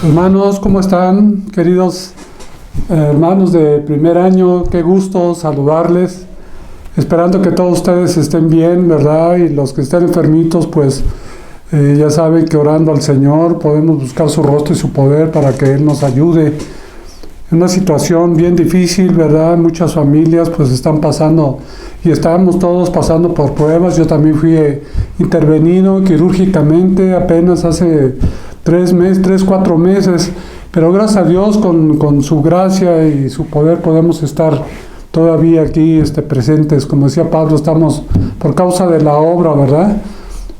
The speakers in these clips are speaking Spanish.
Hermanos, ¿cómo están? Queridos hermanos de primer año, qué gusto saludarles. Esperando que todos ustedes estén bien, ¿verdad? Y los que estén enfermitos, pues ya saben que orando al Señor podemos buscar su rostro y su poder para que Él nos ayude. En una situación bien difícil, ¿verdad? Muchas familias pues están pasando y estamos todos pasando por pruebas. Yo también fui intervenido quirúrgicamente apenas hace 4 meses, pero gracias a Dios con su gracia y su poder podemos estar todavía aquí presentes. Como decía Pablo, estamos por causa de la obra, ¿verdad?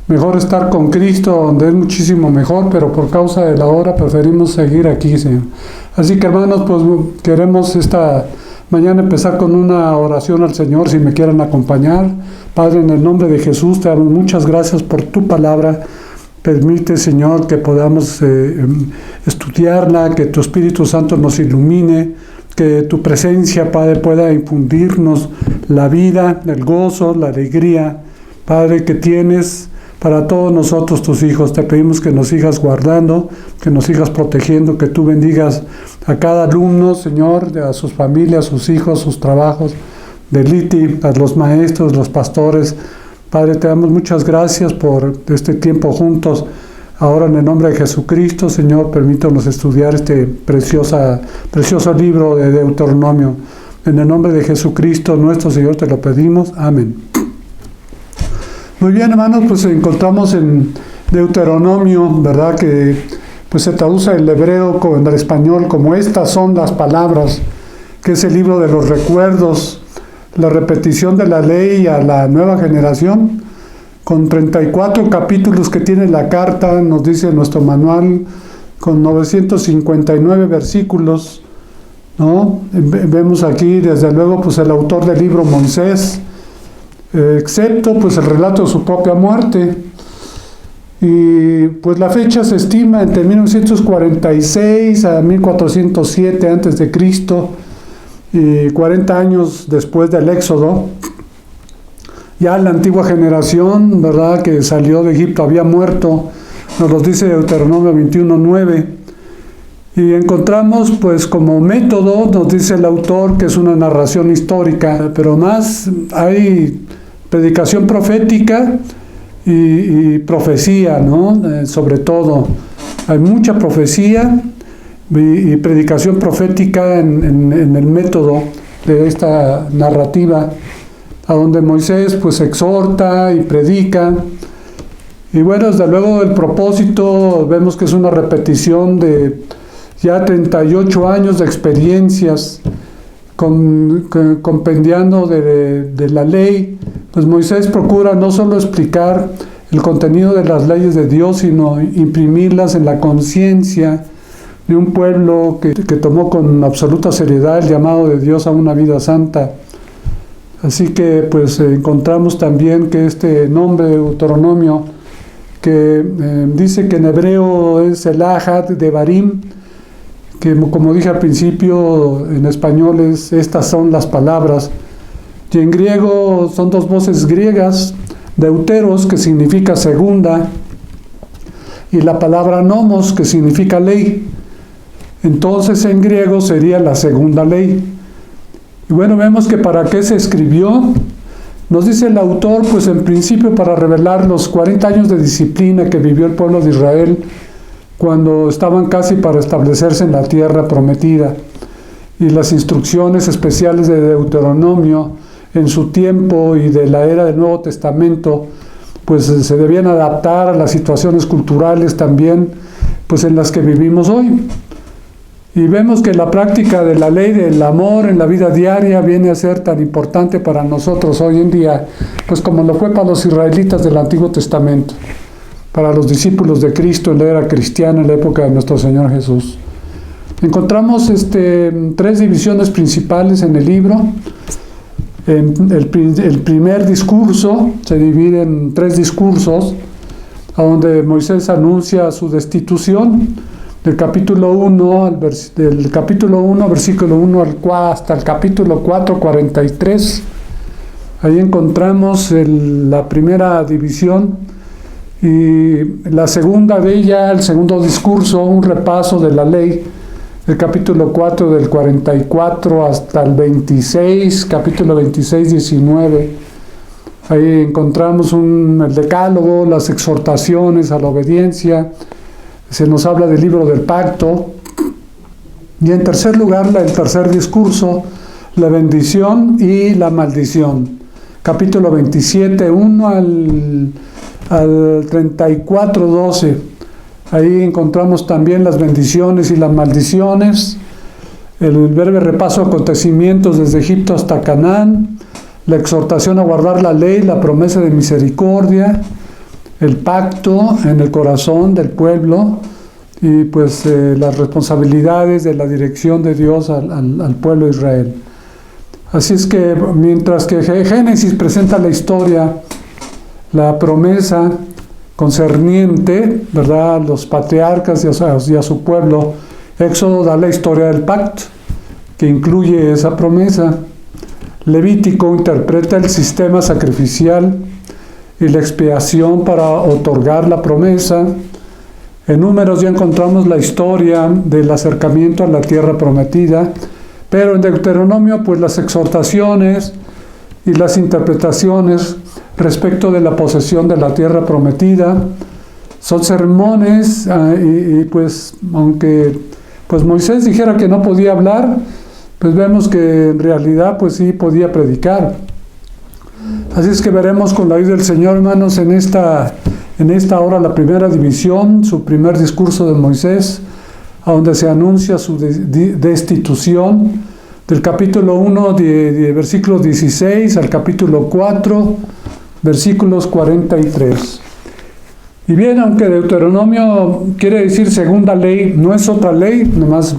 Mejor estar con Cristo, donde es muchísimo mejor, pero por causa de la obra preferimos seguir aquí, Señor. Así que, hermanos, pues queremos esta mañana empezar con una oración al Señor, si me quieren acompañar. Padre, en el nombre de Jesús, te damos muchas gracias por tu palabra. Permite, Señor, que podamos estudiarla, que tu Espíritu Santo nos ilumine, que tu presencia, Padre, pueda infundirnos la vida, el gozo, la alegría, Padre, que tienes para todos nosotros, tus hijos. Te pedimos que nos sigas guardando, que nos sigas protegiendo, que tú bendigas a cada alumno, Señor, a sus familias, sus hijos, sus trabajos, de Liti, a los maestros, los pastores. Padre, te damos muchas gracias por este tiempo juntos. Ahora, en el nombre de Jesucristo, Señor, permítanos estudiar este precioso libro de Deuteronomio. En el nombre de Jesucristo, nuestro Señor, te lo pedimos. Amén. Muy bien, hermanos, pues encontramos en Deuteronomio, ¿verdad? Que pues se traduce el hebreo en el español como estas son las palabras, que es el libro de los recuerdos, la repetición de la ley a la nueva generación, con 34 capítulos que tiene la carta, nos dice nuestro manual, con 959 versículos, ¿no? Vemos aquí, desde luego, pues el autor del libro, Moisés, excepto pues el relato de su propia muerte. Y pues la fecha se estima entre 1946 a 1407 antes de Cristo, y 40 años después del Éxodo. Ya la antigua generación, ¿verdad?, que salió de Egipto había muerto, nos lo dice Deuteronomio 21:9. Y encontramos, pues como método, nos dice el autor, que es una narración histórica, pero más hay predicación profética y profecía, ¿no? Sobre todo, hay mucha profecía y predicación profética en el método de esta narrativa, a donde Moisés pues exhorta y predica. Y bueno, desde luego el propósito, vemos que es una repetición de ya 38 años de experiencias compendiando de la ley. Pues Moisés procura no solo explicar el contenido de las leyes de Dios, sino imprimirlas en la conciencia de un pueblo que tomó con absoluta seriedad el llamado de Dios a una vida santa. Así que pues encontramos también que este nombre de Deuteronomio, que dice que en hebreo es el Ahad de Barim, que como dije al principio, en español es estas son las palabras, y en griego son dos voces griegas, deuteros, que significa segunda, y la palabra nomos, que significa ley. Entonces en griego sería la segunda ley. Y bueno, vemos que para qué se escribió. Nos dice el autor, pues en principio para revelar los 40 años de disciplina que vivió el pueblo de Israel cuando estaban casi para establecerse en la tierra prometida, y las instrucciones especiales de Deuteronomio en su tiempo y de la era del Nuevo Testamento, pues se debían adaptar a las situaciones culturales también, pues en las que vivimos hoy. Y vemos que la práctica de la ley del amor en la vida diaria viene a ser tan importante para nosotros hoy en día, pues como lo fue para los israelitas del Antiguo Testamento, para los discípulos de Cristo en la era cristiana, en la época de nuestro Señor Jesús. Encontramos 3 divisiones principales en el libro. El primer discurso se divide en 3 discursos, a donde Moisés anuncia su destitución, del capítulo 1, versículo 1 hasta el capítulo 4, 43. Ahí encontramos la primera división, Y la segunda de ella, el segundo discurso, un repaso de la ley, el capítulo 4 del 44 hasta el 26, capítulo 26, 19. Ahí encontramos el decálogo, las exhortaciones a la obediencia, se nos habla del libro del pacto. Y en tercer lugar, el tercer discurso, la bendición y la maldición. Capítulo 27, 1 al 34, 12. Ahí encontramos también las bendiciones y las maldiciones, el breve repaso de acontecimientos desde Egipto hasta Canaán, la exhortación a guardar la ley, la promesa de misericordia, el pacto en el corazón del pueblo y pues las responsabilidades de la dirección de Dios al pueblo de Israel. Así es que mientras que Génesis presenta la historia, la promesa concerniente, ¿verdad?, a los patriarcas y a su pueblo, Éxodo da la historia del pacto, que incluye esa promesa. Levítico interpreta el sistema sacrificial y la expiación para otorgar la promesa. En Números ya encontramos la historia del acercamiento a la tierra prometida, pero en Deuteronomio, pues las exhortaciones y las interpretaciones respecto de la posesión de la tierra prometida son sermones y pues aunque pues Moisés dijera que no podía hablar, pues vemos que en realidad pues sí podía predicar. Así es que veremos con la ayuda del Señor, hermanos, en esta hora la primera división, su primer discurso de Moisés, a donde se anuncia su destitución, del capítulo 1 de versículos 16 al capítulo 4, versículos 43. Y bien, aunque Deuteronomio quiere decir segunda ley, no es otra ley, nomás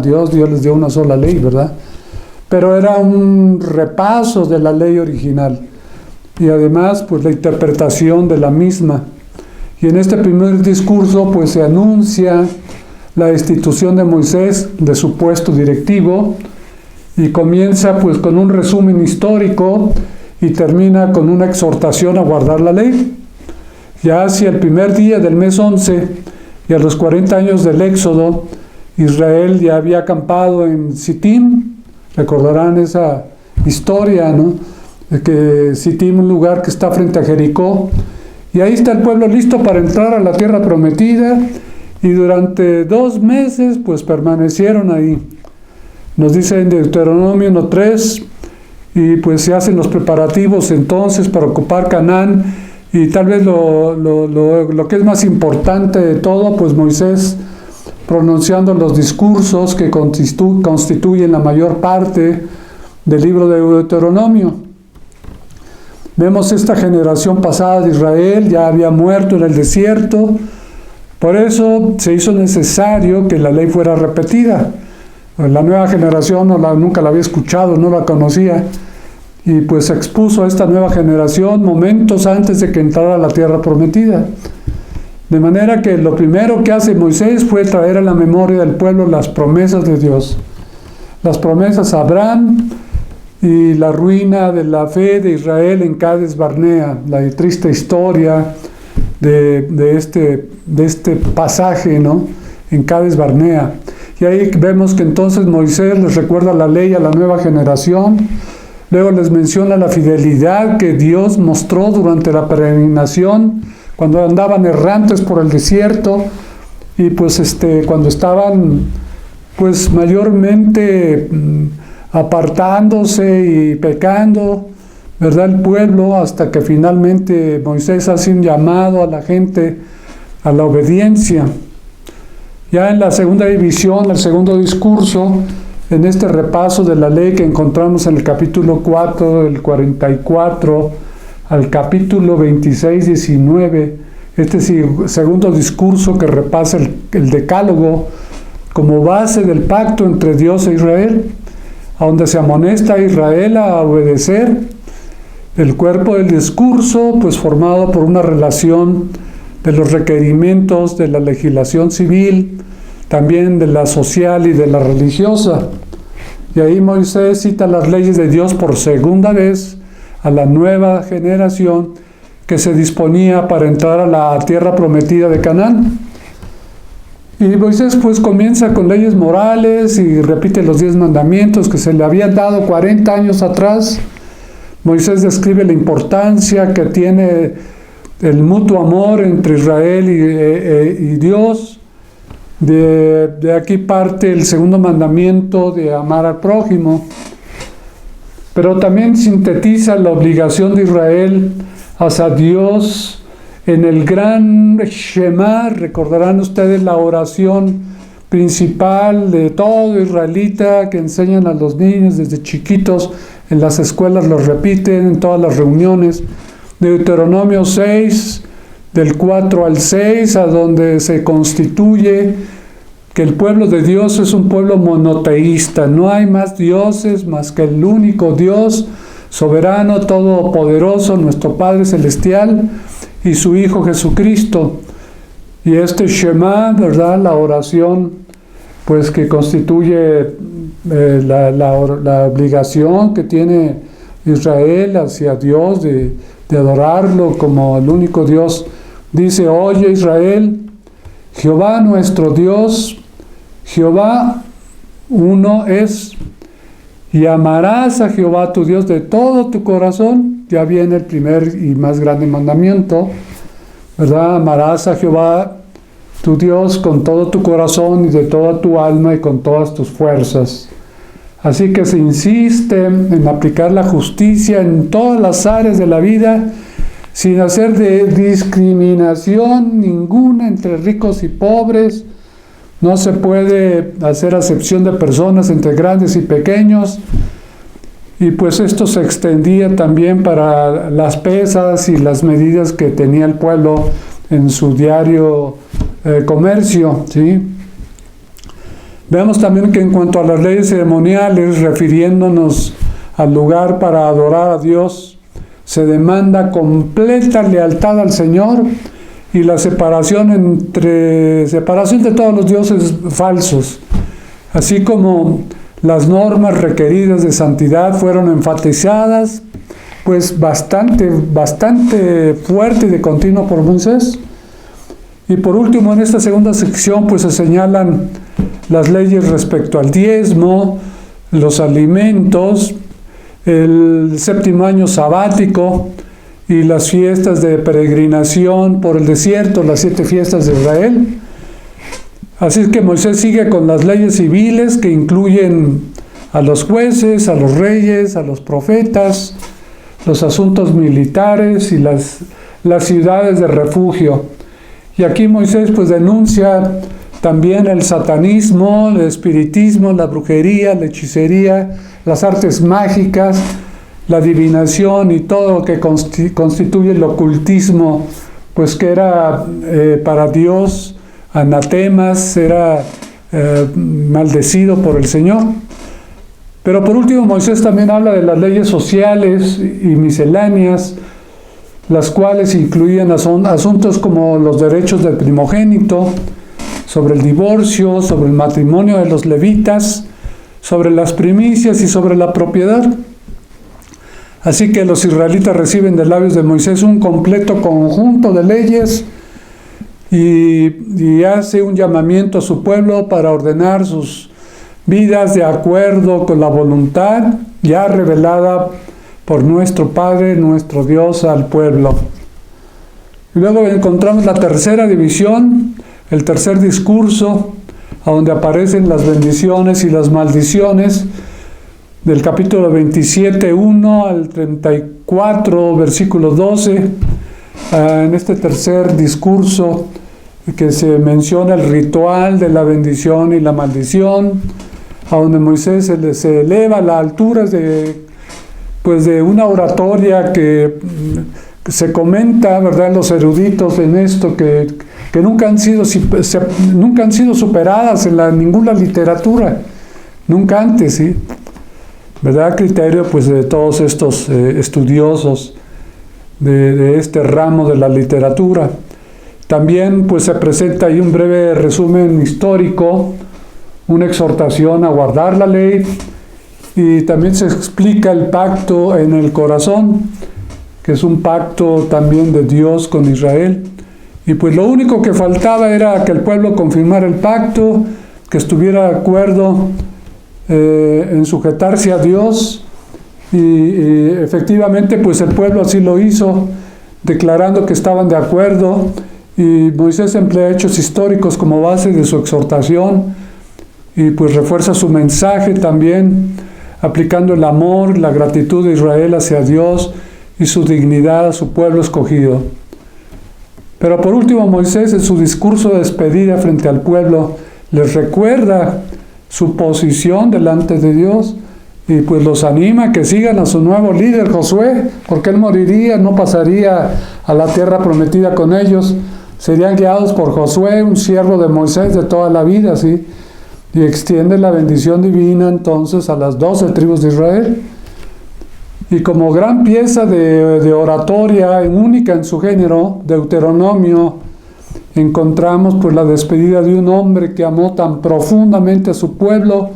Dios les dio una sola ley, ¿verdad? Pero era un repaso de la ley original y además pues la interpretación de la misma. Y en este primer discurso pues se anuncia la destitución de Moisés de su puesto directivo y comienza pues con un resumen histórico y termina con una exhortación a guardar la ley. Ya hacia el primer día del mes 11 y a los 40 años del Éxodo, Israel ya había acampado en Sittim. Recordarán esa historia, ¿no? De que Sittim, un lugar que está frente a Jericó, y ahí está el pueblo listo para entrar a la tierra prometida, y durante 2 meses pues permanecieron ahí. Nos dice en Deuteronomio 1:3, y pues se hacen los preparativos entonces para ocupar Canaán, y tal vez lo que es más importante de todo, pues Moisés pronunciando los discursos que constituyen la mayor parte del libro de Deuteronomio. Vemos esta generación pasada de Israel, ya había muerto en el desierto, por eso se hizo necesario que la ley fuera repetida. La nueva generación nunca la había escuchado, no la conocía, y pues se expuso a esta nueva generación momentos antes de que entrara a la tierra prometida. De manera que lo primero que hace Moisés fue traer a la memoria del pueblo las promesas de Dios. Las promesas a Abraham y la ruina de la fe de Israel en Cades Barnea, la triste historia de este pasaje, ¿no?, en Cades Barnea. Y ahí vemos que entonces Moisés les recuerda la ley a la nueva generación. Luego les menciona la fidelidad que Dios mostró durante la peregrinación, cuando andaban errantes por el desierto, y pues cuando estaban pues mayormente apartándose y pecando, ¿verdad?, el pueblo, hasta que finalmente Moisés hace un llamado a la gente a la obediencia. Ya en la segunda división, el segundo discurso, en este repaso de la ley que encontramos en el capítulo 4, del 44 al capítulo 26, 19, este segundo discurso que repasa el decálogo como base del pacto entre Dios e Israel, a donde se amonesta a Israel a obedecer. El cuerpo del discurso, pues formado por una relación de los requerimientos de la legislación civil, también de la social y de la religiosa. Y ahí Moisés cita las leyes de Dios por segunda vez a la nueva generación, que que se disponía para entrar a la tierra prometida de Canaán. Y Moisés pues comienza con leyes morales y repite los 10 mandamientos que se le habían dado 40 años atrás. Moisés describe la importancia que tiene el mutuo amor entre Israel y Dios. De aquí parte el segundo mandamiento de amar al prójimo. Pero también sintetiza la obligación de Israel hacia Dios en el gran Shema. Recordarán ustedes la oración principal de todo israelita que enseñan a los niños desde chiquitos, en las escuelas los repiten, en todas las reuniones. Deuteronomio 6, del 4 al 6, a donde se constituye que el pueblo de Dios es un pueblo monoteísta. No hay más dioses más que el único Dios, soberano, todopoderoso, nuestro Padre Celestial y su Hijo Jesucristo. Y este Shema, ¿verdad?, la oración, pues que constituye la obligación que tiene Israel hacia Dios de adorarlo como el único Dios. Dice: oye Israel, Jehová nuestro Dios, Jehová uno es, y amarás a Jehová tu Dios de todo tu corazón. Ya viene el primer y más grande mandamiento, ¿verdad? Amarás a Jehová tu Dios con todo tu corazón y de toda tu alma y con todas tus fuerzas. Así que se insiste en aplicar la justicia en todas las áreas de la vida, sin hacer de discriminación ninguna entre ricos y pobres. No se puede hacer acepción de personas entre grandes y pequeños. Y pues esto se extendía también para las pesas y las medidas que tenía el pueblo en su diario comercio, ¿sí? Veamos también que en cuanto a las leyes ceremoniales, refiriéndonos al lugar para adorar a Dios, se demanda completa lealtad al Señor y la separación de todos los dioses falsos, así como las normas requeridas de santidad fueron enfatizadas pues bastante fuerte y de continuo por Moisés. Y por último, en esta segunda sección pues se señalan las leyes respecto al diezmo, los alimentos, el séptimo año sabático y las fiestas de peregrinación por el desierto, las 7 fiestas de Israel. Así es que Moisés sigue con las leyes civiles que incluyen a los jueces, a los reyes, a los profetas, los asuntos militares y las ciudades de refugio. Y aquí Moisés pues denuncia también el satanismo, el espiritismo, la brujería, la hechicería, las artes mágicas, la adivinación y todo lo que constituye el ocultismo, pues que era para Dios anatemas, era maldecido por el Señor. Pero por último, Moisés también habla de las leyes sociales y misceláneas, las cuales incluían asuntos como los derechos del primogénito, sobre el divorcio, sobre el matrimonio de los levitas, sobre las primicias y sobre la propiedad. Así que los israelitas reciben de labios de Moisés un completo conjunto de leyes y hace un llamamiento a su pueblo para ordenar sus vidas de acuerdo con la voluntad ya revelada por nuestro Padre, nuestro Dios, al pueblo. Y luego encontramos la tercera división, el tercer discurso, a donde aparecen las bendiciones y las maldiciones, del capítulo 27, 1 al 34, versículo 12. En este tercer discurso que se menciona el ritual de la bendición y la maldición, a donde Moisés se eleva a las alturas de una oratoria que se comenta, ¿verdad?, los eruditos en esto, que nunca han sido superadas en ninguna literatura, nunca antes, ¿sí? ¿Verdad? Criterio pues de todos estos estudiosos de este ramo de la literatura. También pues se presenta ahí un breve resumen histórico, una exhortación a guardar la ley, y también se explica el pacto en el corazón. que es un pacto también de Dios con Israel. Y pues lo único que faltaba era que el pueblo confirmara el pacto, que estuviera de acuerdo en sujetarse a Dios, y efectivamente pues el pueblo así lo hizo, declarando que estaban de acuerdo, y Moisés emplea hechos históricos como base de su exhortación, y pues refuerza su mensaje también, aplicando el amor, la gratitud de Israel hacia Dios y su dignidad a su pueblo escogido. Pero por último, Moisés en su discurso de despedida frente al pueblo les recuerda su posición delante de Dios y pues los anima a que sigan a su nuevo líder Josué, porque él moriría, no pasaría a la tierra prometida con ellos, serían guiados por Josué, un siervo de Moisés de toda la vida, ¿sí? Y extiende la bendición divina entonces a las 12 tribus de Israel. Y como gran pieza de oratoria única en su género, Deuteronomio, encontramos pues la despedida de un hombre que amó tan profundamente a su pueblo,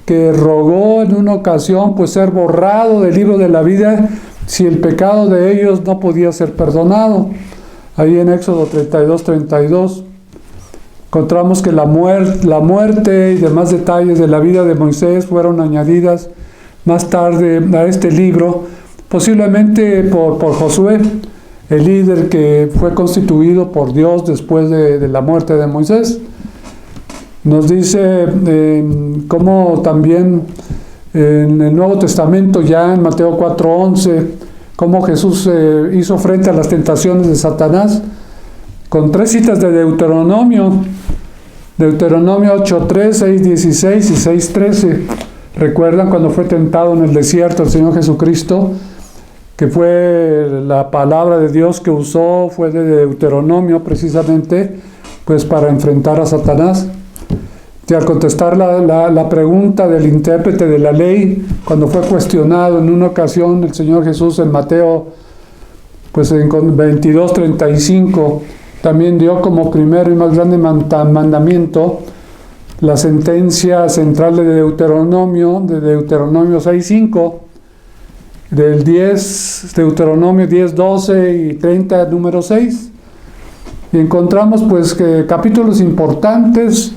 que rogó en una ocasión pues ser borrado del libro de la vida si el pecado de ellos no podía ser perdonado. Ahí en Éxodo 32:32 encontramos que la muerte y demás detalles de la vida de Moisés fueron añadidas más tarde a este libro, posiblemente por Josué, el líder que fue constituido por Dios después de la muerte de Moisés. Nos dice cómo también en el Nuevo Testamento, ya en Mateo 4:11, cómo Jesús hizo frente a las tentaciones de Satanás, con 3 citas de Deuteronomio 8:3, 6:16 y 6:13. ¿Recuerdan cuando fue tentado en el desierto el Señor Jesucristo? Que fue la palabra de Dios que usó, fue de Deuteronomio precisamente, pues para enfrentar a Satanás. Y al contestar la pregunta del intérprete de la ley, cuando fue cuestionado en una ocasión el Señor Jesús en Mateo, pues en 22:35, también dio como primero y más grande mandamiento la sentencia central de Deuteronomio 6:5, Deuteronomio 10:12 y 30, número 6. Y encontramos pues que capítulos importantes,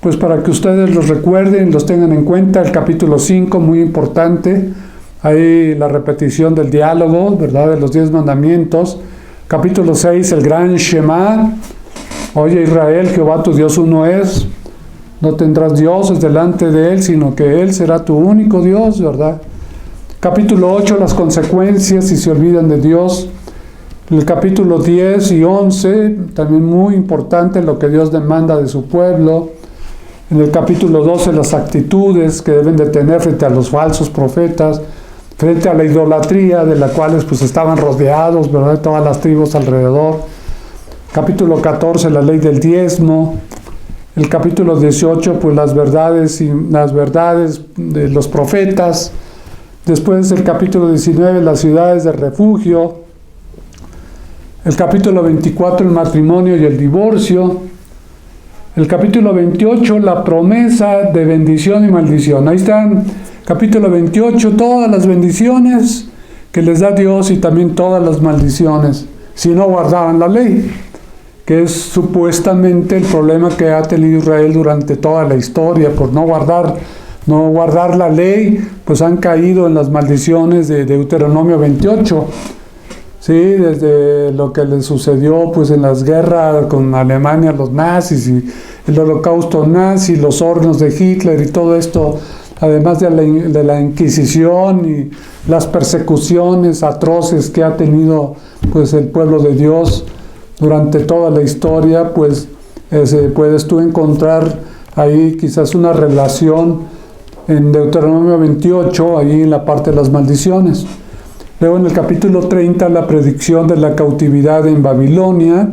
pues para que ustedes los recuerden, los tengan en cuenta. El capítulo 5, muy importante, ahí la repetición del diálogo, ¿verdad?, de los 10 mandamientos. Capítulo 6, el gran Shema: oye Israel, Jehová tu Dios uno es, no tendrás dioses delante de él, sino que él será tu único Dios, ¿verdad? Capítulo 8, las consecuencias si se olvidan de Dios. El capítulo 10 y 11, también muy importante lo que Dios demanda de su pueblo. En el capítulo 12, las actitudes que deben de tener frente a los falsos profetas, frente a la idolatría de la cual pues estaban rodeados, ¿verdad?, todas las tribus alrededor. Capítulo 14, la ley del diezmo. El capítulo 18, pues las verdades de los profetas. Después el capítulo 19, las ciudades de refugio. El capítulo 24, el matrimonio y el divorcio. El capítulo 28, la promesa de bendición y maldición. Ahí están, capítulo 28, todas las bendiciones que les da Dios y también todas las maldiciones, si no guardaban la ley, que es supuestamente el problema que ha tenido Israel durante toda la historia. Por no guardar la ley, pues han caído en las maldiciones de Deuteronomio 28. Sí, desde lo que les sucedió pues en las guerras con Alemania, los nazis, y el holocausto nazi, los hornos de Hitler y todo esto, además de la Inquisición y las persecuciones atroces que ha tenido pues el pueblo de Dios durante toda la historia, pues puedes tú encontrar ahí quizás una relación en Deuteronomio 28, ahí en la parte de las maldiciones. Luego en el capítulo 30, la predicción de la cautividad en Babilonia,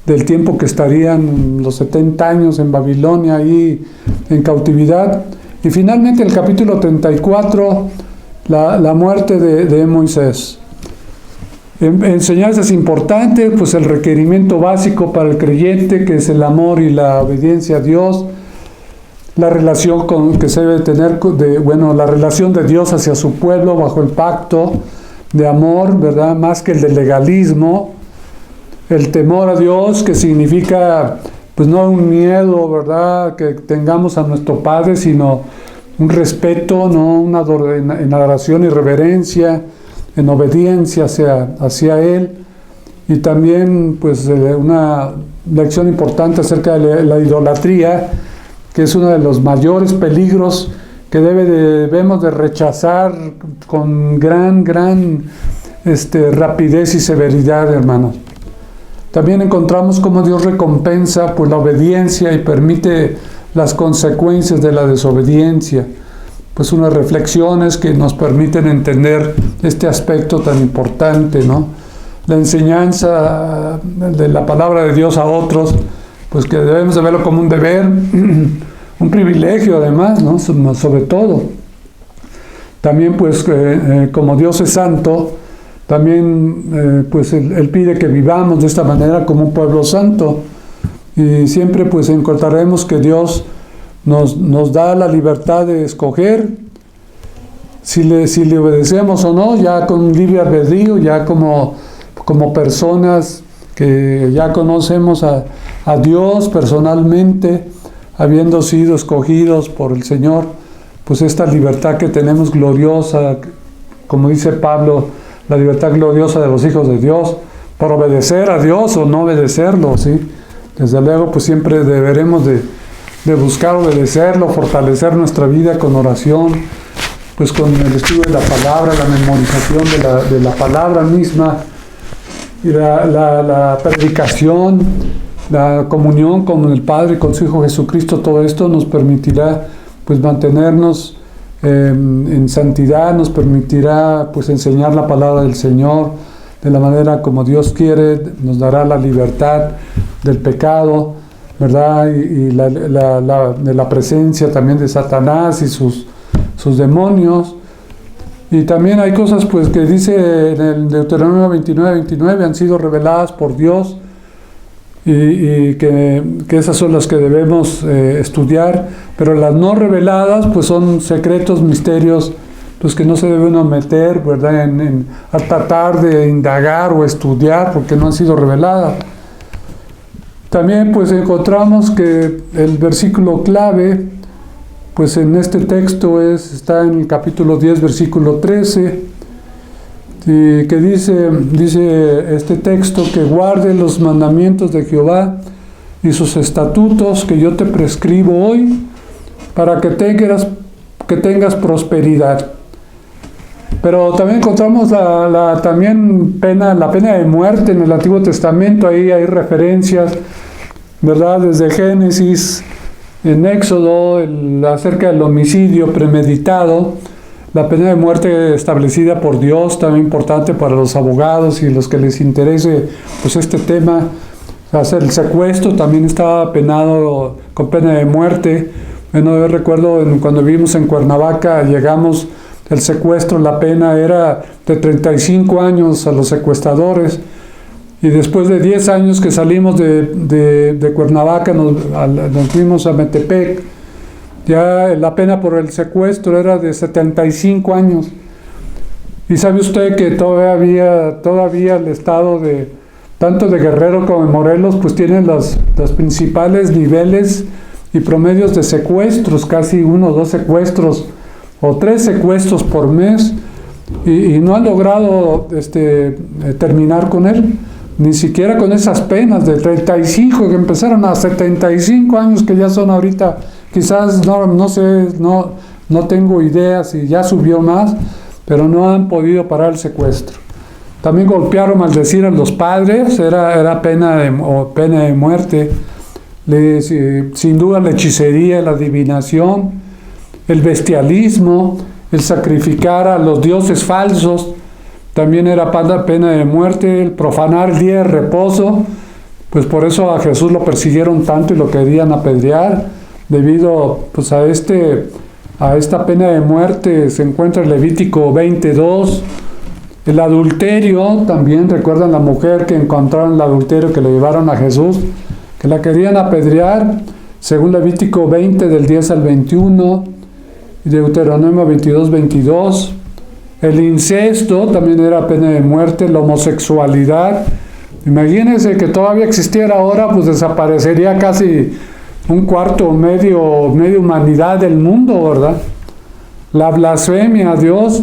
del tiempo que estarían los 70 años en Babilonia, ahí en cautividad. Y finalmente el capítulo 34, la muerte de Moisés. Enseñanzas importantes, pues el requerimiento básico para el creyente, que es el amor y la obediencia a Dios. La relación que se debe tener, la relación de Dios hacia su pueblo bajo el pacto de amor, ¿verdad? Más que el de legalismo. El temor a Dios, que significa, pues no un miedo, ¿verdad?, que tengamos a nuestro Padre, sino un respeto, ¿no?, en adoración y reverencia, en obediencia hacia Él. Y también, pues, una lección importante acerca de la idolatría, que es uno de los mayores peligros que debemos de rechazar con gran rapidez y severidad, hermanos. También encontramos cómo Dios recompensa pues la obediencia y permite las consecuencias de la desobediencia. Pues unas reflexiones que nos permiten entender este aspecto tan importante, ¿no? La enseñanza de la palabra de Dios a otros, pues que debemos de verlo como un deber, un privilegio además, ¿no?, sobre todo. También pues como Dios es santo, también pues él pide que vivamos de esta manera como un pueblo santo. Y siempre pues encontraremos que Dios nos da la libertad de escoger si le obedecemos o no, ya con libre albedrío, ya como personas que ya conocemos a Dios personalmente, habiendo sido escogidos por el Señor, pues esta libertad que tenemos gloriosa, como dice Pablo, la libertad gloriosa de los hijos de Dios, por obedecer a Dios o no obedecerlo, ¿sí? Desde luego, pues siempre deberemos de buscar obedecerlo, fortalecer nuestra vida con oración, pues con el estudio de la palabra, la memorización de la palabra misma, y la predicación, la comunión con el Padre y con su Hijo Jesucristo. Todo esto nos permitirá pues mantenernos en santidad, nos permitirá pues enseñar la palabra del Señor de la manera como Dios quiere, nos dará la libertad del pecado, ¿verdad? Y de la presencia también de Satanás y sus demonios. Y también hay cosas pues que dice en el Deuteronomio 29 han sido reveladas por Dios, y que esas son las que debemos estudiar, pero las no reveladas pues son secretos, misterios, pues que no se debe uno meter, ¿verdad?, a tratar de indagar o estudiar porque no han sido reveladas. También pues encontramos que el versículo clave pues en este texto está en el capítulo 10, versículo 13, que dice este texto: que guarde los mandamientos de Jehová y sus estatutos que yo te prescribo hoy, para que tengas prosperidad. Pero también encontramos la pena de muerte en el Antiguo Testamento. Ahí hay referencias, ¿verdad?, desde Génesis, en Éxodo, acerca del homicidio premeditado, la pena de muerte establecida por Dios, también importante para los abogados y los que les interese pues este tema. El secuestro también estaba penado con pena de muerte. Bueno, yo recuerdo cuando vivimos en Cuernavaca, llegamos, el secuestro, la pena era de 35 años a los secuestradores. Y después de 10 años que salimos de Cuernavaca, nos fuimos a Metepec. Ya la pena por el secuestro era de 75 años. Y sabe usted que todavía el estado tanto de Guerrero como de Morelos, pues tienen los principales niveles y promedios de secuestros, casi 1 o 2 secuestros o 3 secuestros por mes, y no han logrado terminar con él. Ni siquiera con esas penas de 35 que empezaron a 75 años, que ya son ahorita, quizás no sé, no tengo idea si ya subió más, pero no han podido parar el secuestro. También golpear o maldecir a los padres era pena de muerte. Sin duda la hechicería, la adivinación, el bestialismo, el sacrificar a los dioses falsos, también era pena de muerte. El profanar el día de reposo, pues por eso a Jesús lo persiguieron tanto y lo querían apedrear, debido pues a esta pena de muerte. Se encuentra en Levítico 22. El adulterio, también recuerdan la mujer que encontraron el adulterio, que le llevaron a Jesús, que la querían apedrear, según Levítico 20 del 10 al 21 y Deuteronomio 22. El incesto también era pena de muerte, la homosexualidad. Imagínense que todavía existiera ahora, pues desaparecería casi un cuarto, media humanidad del mundo, ¿verdad? La blasfemia a Dios,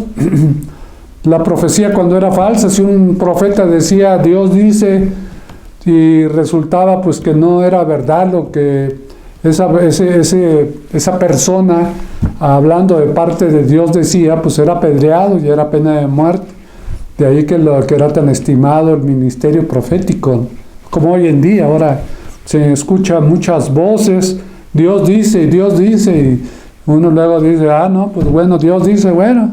la profecía cuando era falsa, si un profeta decía Dios dice y resultaba pues que no era verdad lo que esa persona hablando de parte de Dios decía, pues era apedreado y era pena de muerte. De ahí que era tan estimado el ministerio profético, como hoy en día. Ahora se escuchan muchas voces, Dios dice, y uno luego dice, no, pues bueno, Dios dice, bueno,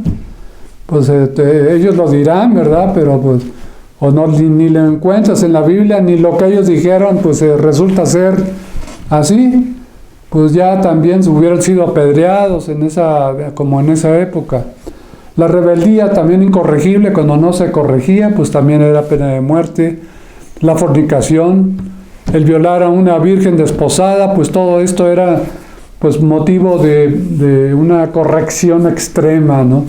pues ellos lo dirán, ¿verdad? Pero pues, o no, ni lo encuentras en la Biblia, ni lo que ellos dijeron, pues resulta ser así, pues ya también hubieran sido apedreados como en esa época. La rebeldía también incorregible, cuando no se corregía, pues también era pena de muerte. La fornicación, el violar a una virgen desposada, pues todo esto era pues motivo de una corrección extrema, ¿no?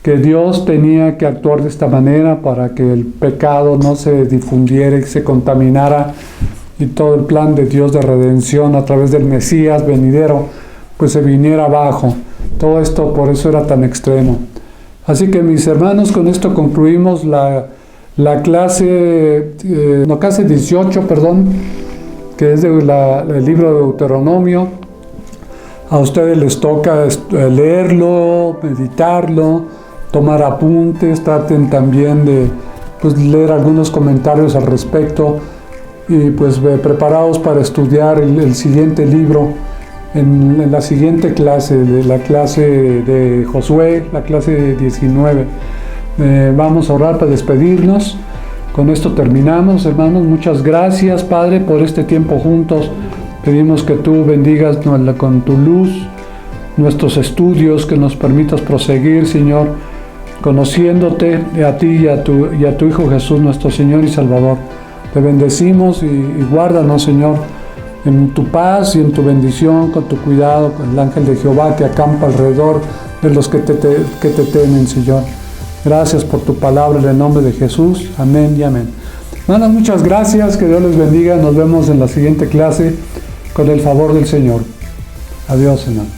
Que Dios tenía que actuar de esta manera para que el pecado no se difundiera y se contaminara, y todo el plan de Dios de redención a través del Mesías venidero pues se viniera abajo. Todo esto por eso era tan extremo. Así que mis hermanos, con esto concluimos la clase 18, que es del libro de Deuteronomio. A ustedes les toca leerlo, meditarlo, tomar apuntes, traten también de leer algunos comentarios al respecto y pues preparados para estudiar el siguiente libro en la siguiente clase, la clase de Josué, la clase 19. Vamos a orar para despedirnos. Con esto terminamos, hermanos. Muchas gracias, Padre, por este tiempo juntos. Pedimos que tú bendigas con tu luz nuestros estudios, que nos permitas proseguir, Señor, conociéndote a ti y a tu Hijo Jesús, nuestro Señor y Salvador. Te bendecimos y guárdanos, Señor, en tu paz y en tu bendición, con tu cuidado, con el ángel de Jehová que acampa alrededor de los que te temen, Señor. Gracias por tu palabra en el nombre de Jesús. Amén y amén. Hermanos, muchas gracias. Que Dios les bendiga. Nos vemos en la siguiente clase con el favor del Señor. Adiós, hermano.